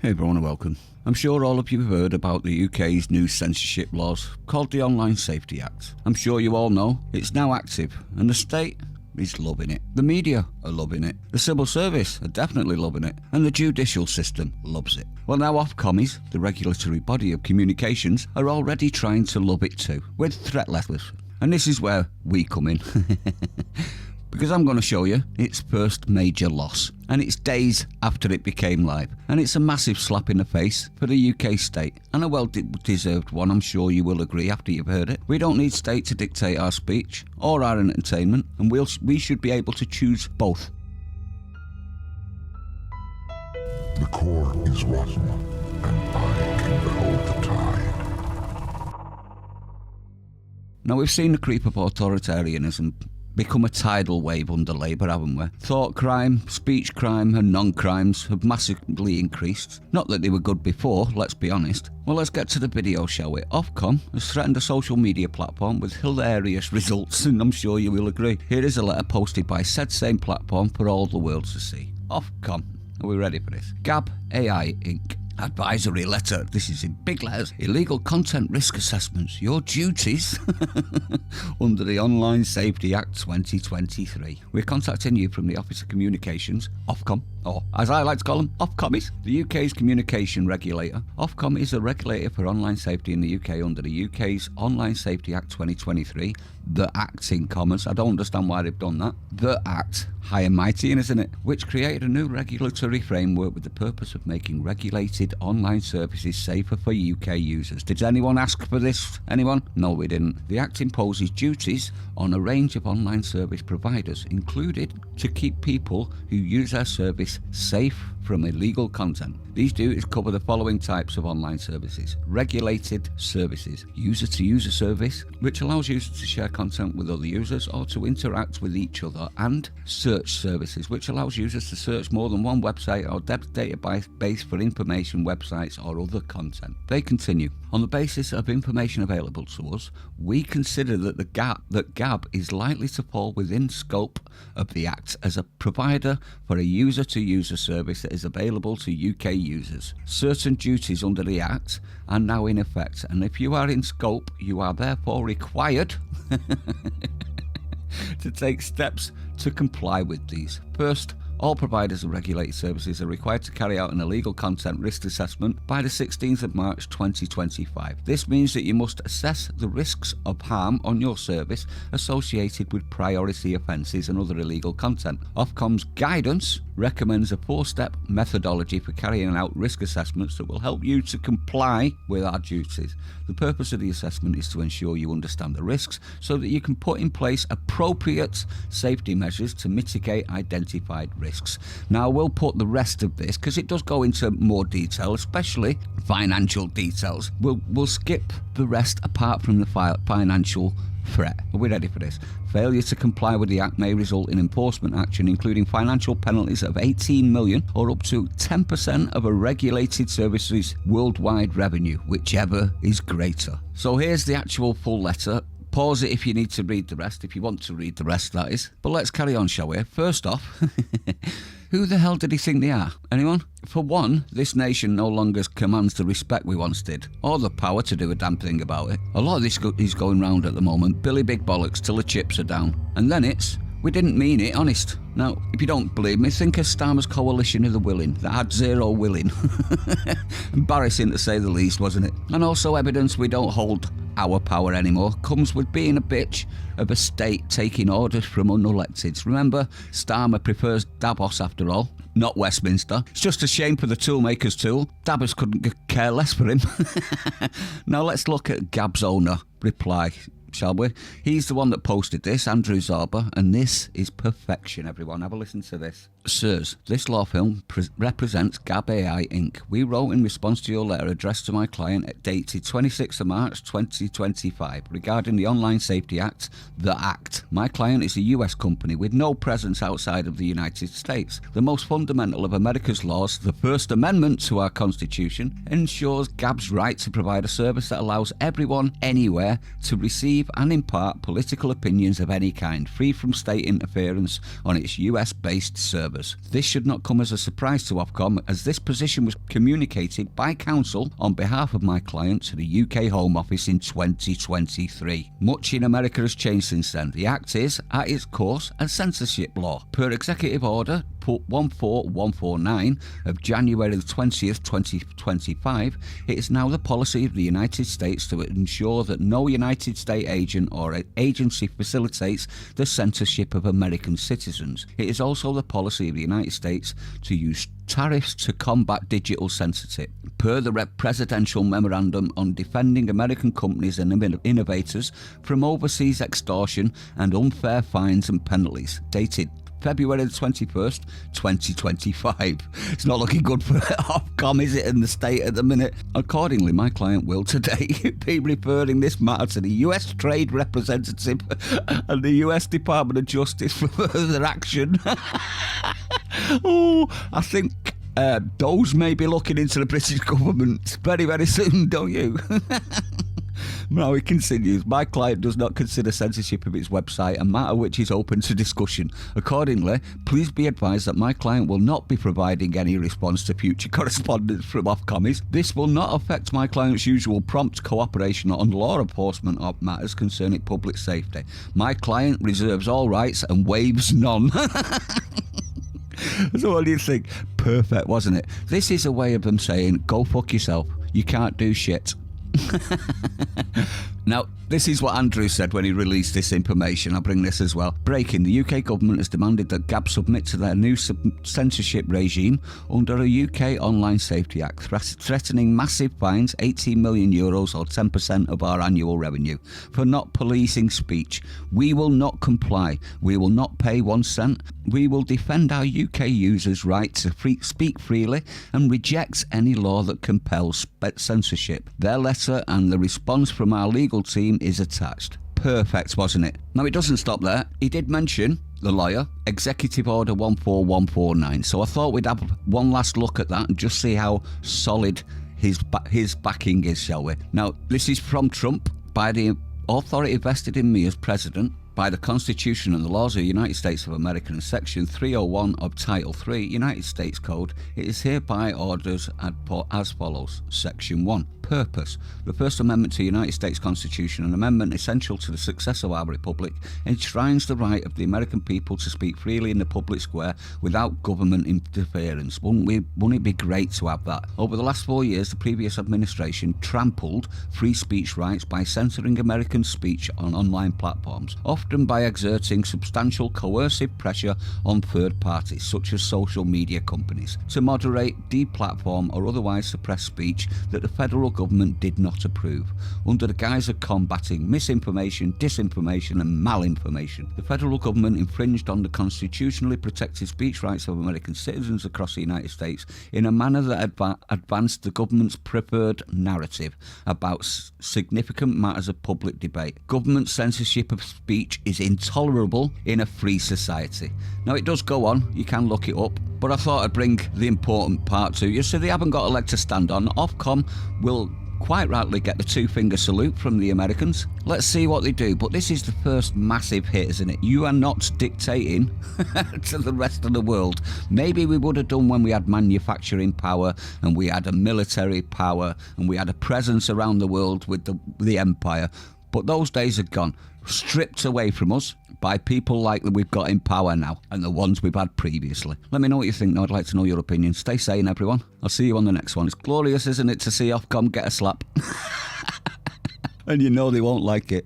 Hey everyone and welcome. I'm sure all of you have heard about the UK's new censorship laws called the Online Safety Act. I'm sure you all know it's now active and the state is loving it. The media are loving it. The civil service are definitely loving it. And the judicial system loves it. Well, now Ofcom, the regulatory body of communications, are already trying to love it too, with threat letters. And this is where we come in. Because I'm going to show you its first major loss, and it's days after it became live, and it's a massive slap in the face for the UK state, and a well-deserved one, I'm sure you will agree after you've heard it. We don't need state to dictate our speech or our entertainment, and we should be able to choose both. The core is rotten, and I can behold the tide. Now we've seen the creep of authoritarianism become a tidal wave under Labour, haven't we? Thought crime, speech crime and non-crimes have massively increased. Not that they were good before, let's be honest. Well, let's get to the video, shall we? Ofcom has threatened a social media platform with hilarious results, and I'm sure you will agree. Here is a letter posted by said same platform for all the world to see. Ofcom, are we ready for this? Gab AI Inc. Advisory letter. This is in big letters. Illegal content risk assessments. Your duties under the Online Safety Act 2023. We're contacting you from the Office of Communications, Ofcom, or as I like to call them, Ofcomis, the UK's communication regulator. Ofcom is a regulator for online safety in the UK under the UK's Online Safety Act 2023. The Act in commas. I don't understand why they've done that. The Act, high and mighty, isn't it? Which created a new regulatory framework with the purpose of making regulated online services safer for UK users. Did anyone ask for this? Anyone? No, we didn't. The Act imposes duties on a range of online service providers, included to keep people who use their service safe from illegal content. These duties cover the following types of online services. Regulated services. User-to-user service, which allows users to share content with other users or to interact with each other. And search services, which allows users to search more than one website or database for information, websites or other content. They continue. On the basis of information available to us, we consider that Gab is likely to fall within scope of the Act as a provider for a user-to-user service that is available to UK users. Certain duties under the Act are now in effect, and if you are in scope, you are therefore required to take steps to comply with these. First, all providers of regulated services are required to carry out an illegal content risk assessment by the 16th of March 2025. This means that you must assess the risks of harm on your service associated with priority offences and other illegal content. Ofcom's guidance recommends a 4-step methodology for carrying out risk assessments that will help you to comply with our duties. The purpose of the assessment is to ensure you understand the risks so that you can put in place appropriate safety measures to mitigate identified risks. Now, we'll put the rest of this, because it does go into more detail, especially financial details. We'll skip the rest apart from the financial threat. Are we ready for this? Failure to comply with the Act may result in enforcement action, including financial penalties of 18 million or up to 10% of a regulated service's worldwide revenue, whichever is greater. So here's the actual full letter. Pause it if you need to read the rest, if you want to read the rest, that is. But let's carry on, shall we? First off, who the hell did he think they are? Anyone? For one, this nation no longer commands the respect we once did, or the power to do a damn thing about it. A lot of this is going round at the moment, Billy Big Bollocks till the chips are down. And then it's, we didn't mean it, honest. Now, if you don't believe me, think of Starmer's coalition of the willing that had zero willing. Embarrassing to say the least, wasn't it? And also evidence we don't hold our power anymore comes with being a bitch of a state taking orders from unelecteds. Remember, Starmer prefers Davos after all, not Westminster. It's just a shame for the toolmaker's tool. Davos couldn't care less for him. Now let's look at Gab's owner reply, shall we? He's the one that posted this, Andrew Zorba, and this is perfection, everyone. Have a listen to this. Sirs, this law firm represents Gab AI Inc. We wrote in response to your letter addressed to my client dated 26th of March 2025 regarding the Online Safety Act, the Act. My client is a US company with no presence outside of the United States. The most fundamental of America's laws, the First Amendment to our Constitution, ensures Gab's right to provide a service that allows everyone, anywhere, to receive and impart political opinions of any kind, free from state interference on its US-based servers. members. This should not come as a surprise to Ofcom, as this position was communicated by counsel on behalf of my client to the UK Home Office in 2023. Much in America has changed since then. The Act is, at its course, a censorship law. Per Executive Order 14149 of January the 20th, 2025, it is now the policy of the United States to ensure that no United States agent or agency facilitates the censorship of American citizens. It is also the policy of the United States to use tariffs to combat digital censorship. Per the Presidential Memorandum on Defending American Companies and Innovators from Overseas Extortion and Unfair Fines and Penalties, dated February the 21st, 2025. It's not looking good for Ofcom, is it, in the state at the minute? Accordingly, my client will today be referring this matter to the US Trade Representative and the US Department of Justice for further action. Oh, I think those may be looking into the British government very, very soon, don't you? Now he continues, my client does not consider censorship of its website a matter which is open to discussion. Accordingly, please be advised that my client will not be providing any response to future correspondence from Ofcom. This will not affect my client's usual prompt cooperation on law enforcement of matters concerning public safety. My client reserves all rights and waives none. So what do you think? Perfect, wasn't it? This is a way of them saying, go fuck yourself. You can't do shit. Now, this is what Andrew said when he released this information. I'll bring this as well. Breaking, the UK government has demanded that Gab submit to their new censorship regime under a UK Online Safety Act, threatening massive fines, €18 million or 10% of our annual revenue, for not policing speech. We will not comply. We will not pay 1 cent. We will defend our UK users' right to speak freely and reject any law that compels censorship. Their letter and the response from our legal team is attached. Perfect, wasn't it? Now, it doesn't stop there. He did mention, the lawyer, Executive Order 14149. So I thought we'd have one last look at that and just see how solid his backing is, shall we? Now, this is from Trump, by the authority vested in me as president, by the Constitution and the laws of the United States of America and Section 301 of Title 3, United States Code, it is hereby orders as follows. Section 1. Purpose. The First Amendment to the United States Constitution, an amendment essential to the success of our republic, enshrines the right of the American people to speak freely in the public square without government interference. Wouldn't it be great to have that? Over the last 4 years, the previous administration trampled free speech rights by censoring American speech on online platforms, often by exerting substantial coercive pressure on third parties, such as social media companies, to moderate, deplatform or otherwise suppress speech that the federal government did not approve, under the guise of combating misinformation, disinformation and malinformation. The federal government infringed on the constitutionally protected speech rights of American citizens across the United States in a manner that advanced the government's preferred narrative about significant matters of public debate. Government censorship of speech is intolerable in a free society. Now, it does go on, you can look it up, but I thought I'd bring the important part to you so they haven't got a leg to stand on. Ofcom will quite rightly get the two-finger salute from the Americans. Let's see what they do, but this is the first massive hit, isn't it? You are not dictating to the rest of the world. Maybe we would have done when we had manufacturing power and we had a military power and we had a presence around the world with the empire, but those days are gone. Stripped away from us by people like that we've got in power now and the ones we've had previously. Let me know what you think. Now, I'd like to know your opinion. Stay sane, everyone. I'll see you on the next one. It's glorious, isn't it, to see Ofcom get a slap? And you know they won't like it.